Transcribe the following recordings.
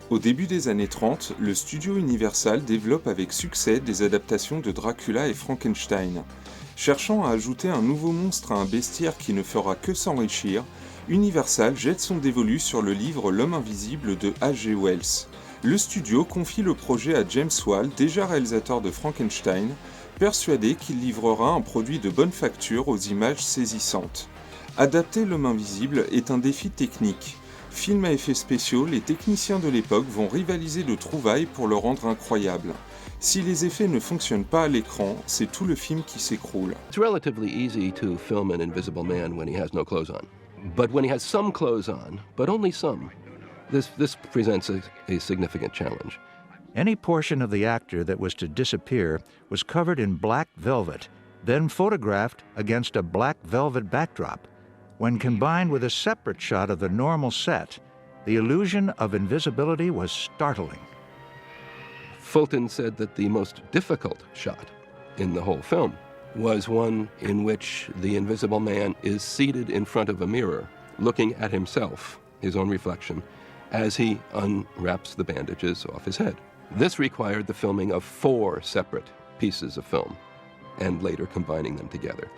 Au début des années 30, le studio Universal développe avec succès des adaptations de Dracula et Frankenstein. Cherchant à ajouter un nouveau monstre à un bestiaire qui ne fera que s'enrichir, Universal jette son dévolu sur le livre L'Homme Invisible de H.G. Wells. Le studio confie le projet à James Whale, déjà réalisateur de Frankenstein, persuadé qu'il livrera un produit de bonne facture aux images saisissantes. Adapter L'Homme Invisible est un défi technique. Film à effets spéciaux, les techniciens de l'époque vont rivaliser de trouvailles pour le rendre incroyable. Si les effets ne fonctionnent pas à l'écran, c'est tout le film qui s'écroule. It's relatively easy to film an invisible man when he has no clothes on. But when he has some clothes on, but only some, this presents a significant challenge. Any portion of the actor that was to disappear was covered in black velvet, then photographed against a black velvet backdrop. When combined with a separate shot of the normal set, the illusion of invisibility was startling. Fulton said that the most difficult shot in the whole film was one in which the invisible man is seated in front of a mirror, looking at himself, his own reflection, as he unwraps the bandages off his head. This required the filming of 4 separate pieces of film, and later combining them together,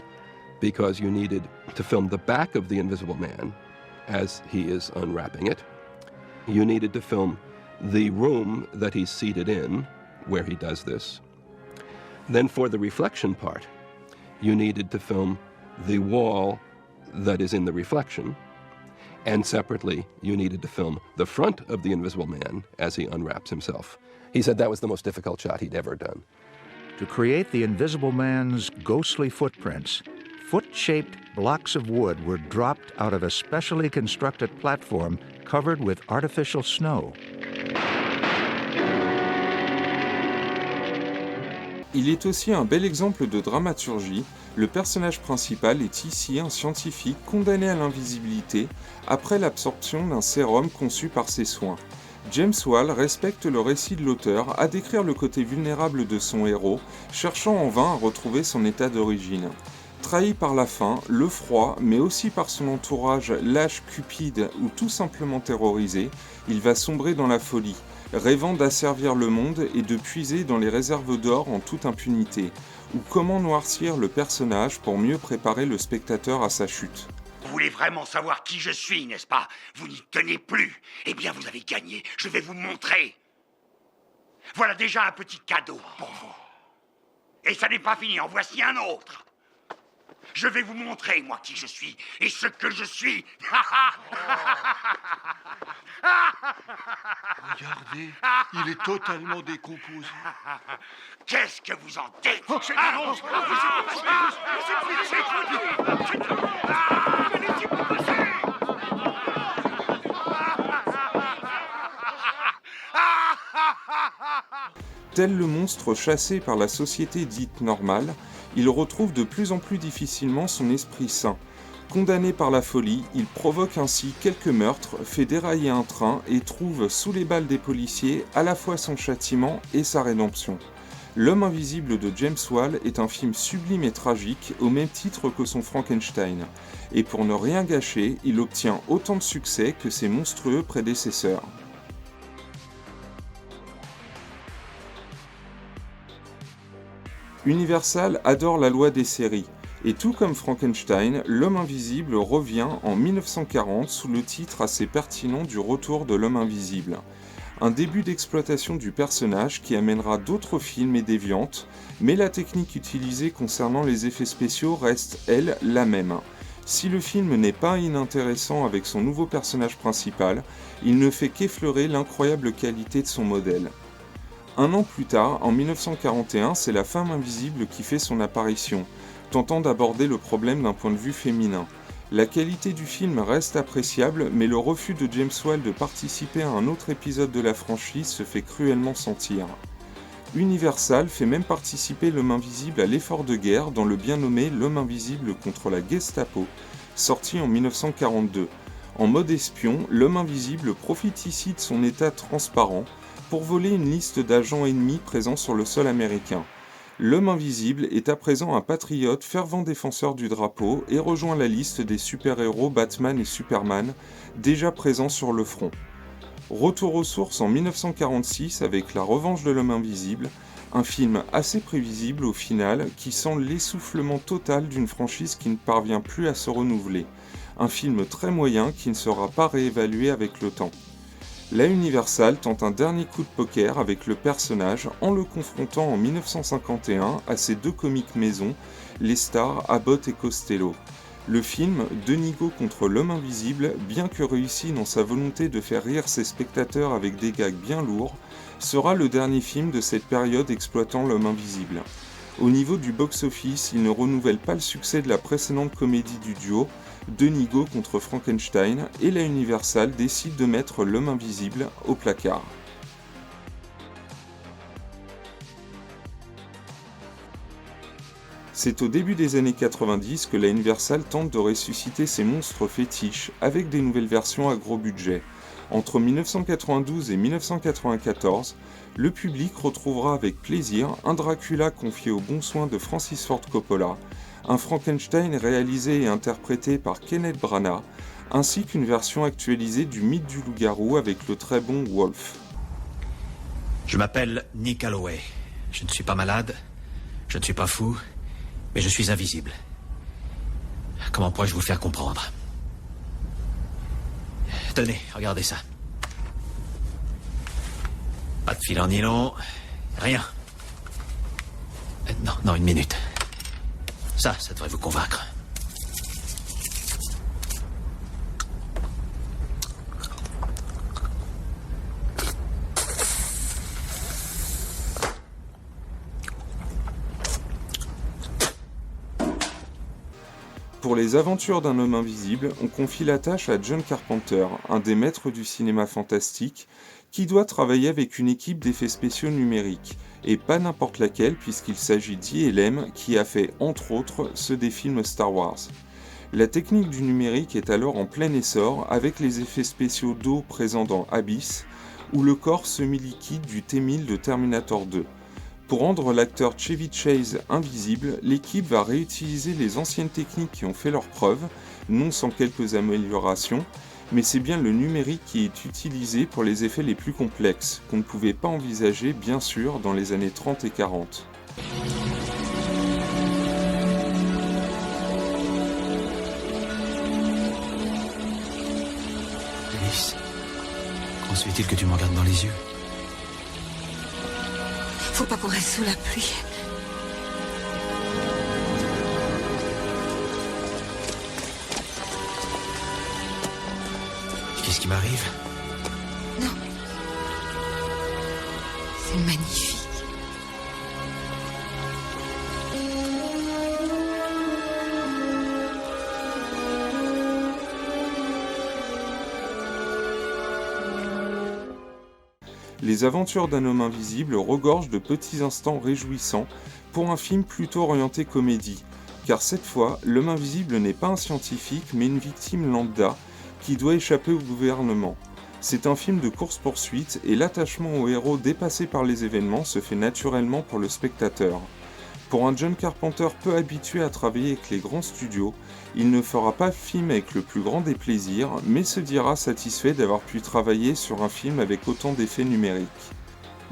because you needed to film the back of the invisible man as he is unwrapping it. You needed to film the room that he's seated in, where he does this. Then for the reflection part, you needed to film the wall that is in the reflection, and separately, you needed to film the front of the invisible man as he unwraps himself. He said that was the most difficult shot he'd ever done. To create the invisible man's ghostly footprints, foot-shaped blocks of wood were dropped out of a specially constructed platform covered with artificial snow. Il est aussi un bel exemple de dramaturgie. Le personnage principal est ici un scientifique condamné à l'invisibilité après l'absorption d'un sérum conçu par ses soins. James Whale respecte le récit de l'auteur à décrire le côté vulnérable de son héros, cherchant en vain à retrouver son état d'origine. Trahi par la faim, le froid, mais aussi par son entourage lâche, cupide ou tout simplement terrorisé, il va sombrer dans la folie, rêvant d'asservir le monde et de puiser dans les réserves d'or en toute impunité, ou comment noircir le personnage pour mieux préparer le spectateur à sa chute. Vous voulez vraiment savoir qui je suis, n'est-ce pas? Vous n'y tenez plus. Eh bien, vous avez gagné. Je vais vous montrer. Voilà déjà un petit cadeau pour vous. Et ça n'est pas fini. En voici un autre. Je vais vous montrer, moi, qui je suis et ce que je suis. Regardez, il est totalement décomposé. Qu'est-ce que vous en dites? Tel le monstre chassé par la société dite normale, il retrouve de plus en plus difficilement son esprit sain. Condamné par la folie, il provoque ainsi quelques meurtres, fait dérailler un train et trouve sous les balles des policiers à la fois son châtiment et sa rédemption. L'Homme Invisible de James Whale est un film sublime et tragique au même titre que son Frankenstein. Et pour ne rien gâcher, il obtient autant de succès que ses monstrueux prédécesseurs. Universal adore la loi des séries, et tout comme Frankenstein, L'Homme Invisible revient en 1940 sous le titre assez pertinent du retour de l'Homme Invisible. Un début d'exploitation du personnage qui amènera d'autres films et déviantes, mais la technique utilisée concernant les effets spéciaux reste, elle, la même. Si le film n'est pas inintéressant avec son nouveau personnage principal, il ne fait qu'effleurer l'incroyable qualité de son modèle. Un an plus tard, en 1941, c'est La Femme Invisible qui fait son apparition, tentant d'aborder le problème d'un point de vue féminin. La qualité du film reste appréciable, mais le refus de James Whale de participer à un autre épisode de la franchise se fait cruellement sentir. Universal fait même participer l'Homme Invisible à l'effort de guerre dans le bien nommé L'Homme Invisible contre la Gestapo, sorti en 1942. En mode espion, l'Homme Invisible profite ici de son état transparent pour voler une liste d'agents ennemis présents sur le sol américain. L'Homme Invisible est à présent un patriote fervent défenseur du drapeau et rejoint la liste des super-héros Batman et Superman déjà présents sur le front. Retour aux sources en 1946 avec La Revanche de l'Homme Invisible, un film assez prévisible au final qui sent l'essoufflement total d'une franchise qui ne parvient plus à se renouveler. Un film très moyen qui ne sera pas réévalué avec le temps. La Universal tente un dernier coup de poker avec le personnage en le confrontant en 1951 à ses deux comiques maisons, les stars Abbott et Costello. Le film, Denigo contre l'Homme Invisible, bien que réussi dans sa volonté de faire rire ses spectateurs avec des gags bien lourds, sera le dernier film de cette période exploitant l'Homme Invisible. Au niveau du box-office, il ne renouvelle pas le succès de la précédente comédie du duo, Denigo contre Frankenstein, et la Universal décide de mettre l'Homme Invisible au placard. C'est au début des années 90 que la Universal tente de ressusciter ses monstres fétiches avec des nouvelles versions à gros budget. Entre 1992 et 1994, le public retrouvera avec plaisir un Dracula confié aux bons soins de Francis Ford Coppola, un Frankenstein réalisé et interprété par Kenneth Branagh, ainsi qu'une version actualisée du mythe du loup-garou avec le très bon Wolf. Je m'appelle Nick Holloway. Je ne suis pas malade, je ne suis pas fou, mais je suis invisible. Comment pourrais-je vous faire comprendre? Tenez, regardez ça. Pas de fil en nylon, rien. Non, une minute. Ça devrait vous convaincre. Pour les aventures d'un homme invisible, on confie la tâche à John Carpenter, un des maîtres du cinéma fantastique, qui doit travailler avec une équipe d'effets spéciaux numériques, et pas n'importe laquelle puisqu'il s'agit d'ILM qui a fait, entre autres, ceux des films Star Wars. La technique du numérique est alors en plein essor avec les effets spéciaux d'eau présents dans Abyss, ou le corps semi-liquide du T-1000 de Terminator 2. Pour rendre l'acteur Chevy Chase invisible, l'équipe va réutiliser les anciennes techniques qui ont fait leurs preuves, non sans quelques améliorations, mais c'est bien le numérique qui est utilisé pour les effets les plus complexes, qu'on ne pouvait pas envisager bien sûr dans les années 30 et 40. Alice, comment se fait-il que tu me regardes dans les yeux? Faut pas qu'on reste sous la pluie. Qu'est-ce qui m'arrive? Non. C'est magnifique. Les aventures d'un homme invisible regorgent de petits instants réjouissants pour un film plutôt orienté comédie, car cette fois, l'homme invisible n'est pas un scientifique mais une victime lambda qui doit échapper au gouvernement. C'est un film de course-poursuite et l'attachement au héros dépassé par les événements se fait naturellement pour le spectateur. Pour un John Carpenter peu habitué à travailler avec les grands studios, il ne fera pas film avec le plus grand des plaisirs, mais se dira satisfait d'avoir pu travailler sur un film avec autant d'effets numériques.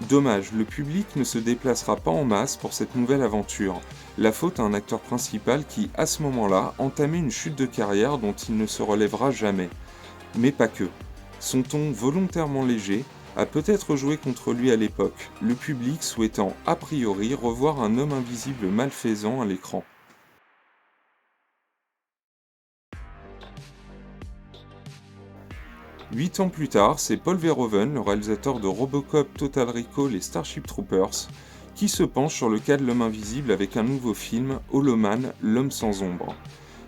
Dommage, le public ne se déplacera pas en masse pour cette nouvelle aventure. La faute à un acteur principal qui, à ce moment-là, entamait une chute de carrière dont il ne se relèvera jamais. Mais pas que. Son ton volontairement léger, a peut-être joué contre lui à l'époque, le public souhaitant a priori revoir un homme invisible malfaisant à l'écran. Huit ans plus tard, c'est Paul Verhoeven, le réalisateur de Robocop, Total Recall et Starship Troopers, qui se penche sur le cas de l'homme invisible avec un nouveau film, Holoman, l'homme sans ombre.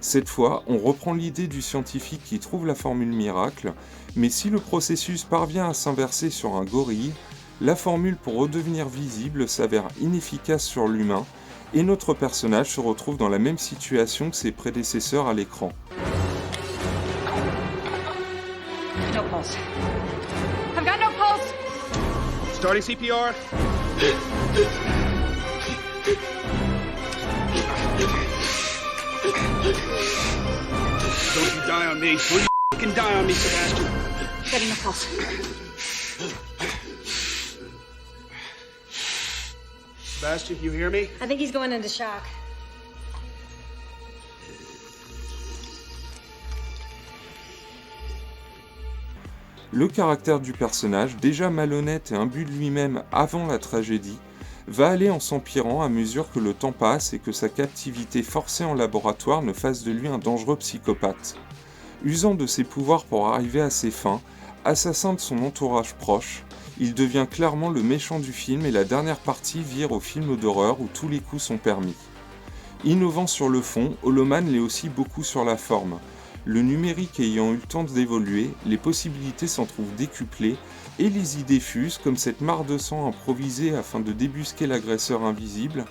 Cette fois, on reprend l'idée du scientifique qui trouve la formule miracle, mais si le processus parvient à s'inverser sur un gorille, la formule pour redevenir visible s'avère inefficace sur l'humain, et notre personnage se retrouve dans la même situation que ses prédécesseurs à l'écran. No pulse. I've got no pulse! Starting CPR. Don't you die on me. Don't you f***ing die on me, Sebastian. Getting a pulse. Sebastian, you hear me? I think he's going into shock. Le caractère du personnage, déjà malhonnête et imbu de lui-même avant la tragédie, va aller en s'empirant à mesure que le temps passe et que sa captivité forcée en laboratoire ne fasse de lui un dangereux psychopathe. Usant de ses pouvoirs pour arriver à ses fins, assassin de son entourage proche, il devient clairement le méchant du film et la dernière partie vire au film d'horreur où tous les coups sont permis. Innovant sur le fond, Holoman l'est aussi beaucoup sur la forme. Le numérique ayant eu le temps d'évoluer, les possibilités s'en trouvent décuplées et les idées fusent comme cette mare de sang improvisée afin de débusquer l'agresseur invisible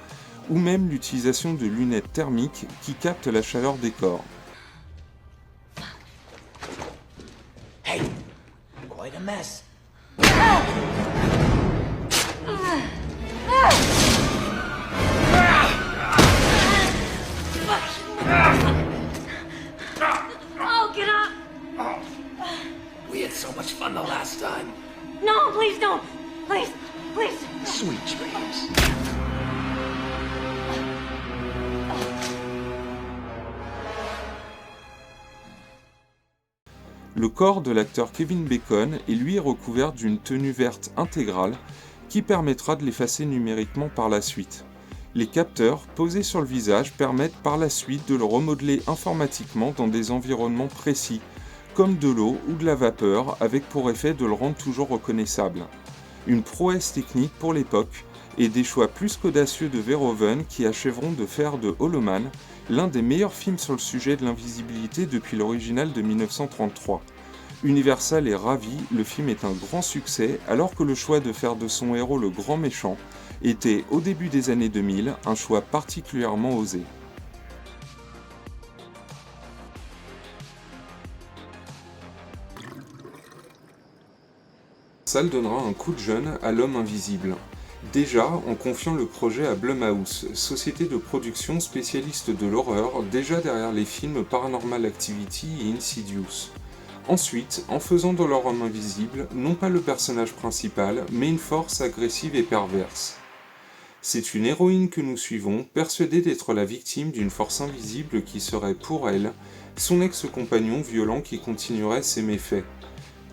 ou même l'utilisation de lunettes thermiques qui captent la chaleur des corps. Hey, quite a mess. Oh, get up! We had so much fun the last time. No, please don't! Please, please! Sweet dreams. Le corps de l'acteur Kevin Bacon est lui recouvert d'une tenue verte intégrale qui permettra de l'effacer numériquement par la suite. Les capteurs posés sur le visage permettent par la suite de le remodeler informatiquement dans des environnements précis, comme de l'eau ou de la vapeur, avec pour effet de le rendre toujours reconnaissable. Une prouesse technique pour l'époque, et des choix plus qu'audacieux de Verhoeven qui achèveront de faire de Holoman l'un des meilleurs films sur le sujet de l'invisibilité depuis l'original de 1933. Universal est ravi, le film est un grand succès, alors que le choix de faire de son héros le grand méchant était, au début des années 2000, un choix particulièrement osé. Universal donnera un coup de jeune à l'homme invisible. Déjà en confiant le projet à Blumhouse, société de production spécialiste de l'horreur, déjà derrière les films Paranormal Activity et Insidious. Ensuite, en faisant de leur homme invisible, non pas le personnage principal, mais une force agressive et perverse. C'est une héroïne que nous suivons, persuadée d'être la victime d'une force invisible qui serait pour elle, son ex-compagnon violent qui continuerait ses méfaits.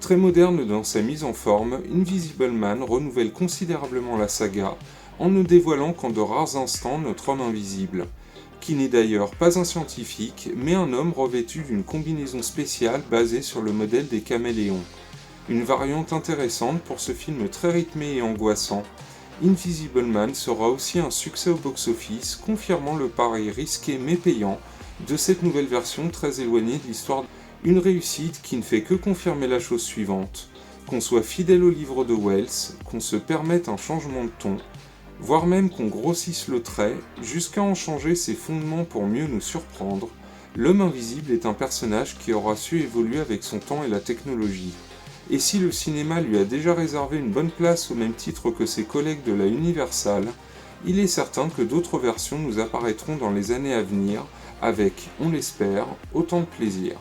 Très moderne dans sa mise en forme, Invisible Man renouvelle considérablement la saga, en ne dévoilant qu'en de rares instants notre homme invisible, qui n'est d'ailleurs pas un scientifique, mais un homme revêtu d'une combinaison spéciale basée sur le modèle des caméléons. Une variante intéressante pour ce film très rythmé et angoissant, Invisible Man sera aussi un succès au box-office, confirmant le pari risqué mais payant de cette nouvelle version très éloignée de l'histoire. Une réussite qui ne fait que confirmer la chose suivante, qu'on soit fidèle au livre de Wells, qu'on se permette un changement de ton, voire même qu'on grossisse le trait, jusqu'à en changer ses fondements pour mieux nous surprendre, l'homme invisible est un personnage qui aura su évoluer avec son temps et la technologie. Et si le cinéma lui a déjà réservé une bonne place au même titre que ses collègues de la Universal, il est certain que d'autres versions nous apparaîtront dans les années à venir, avec, on l'espère, autant de plaisir.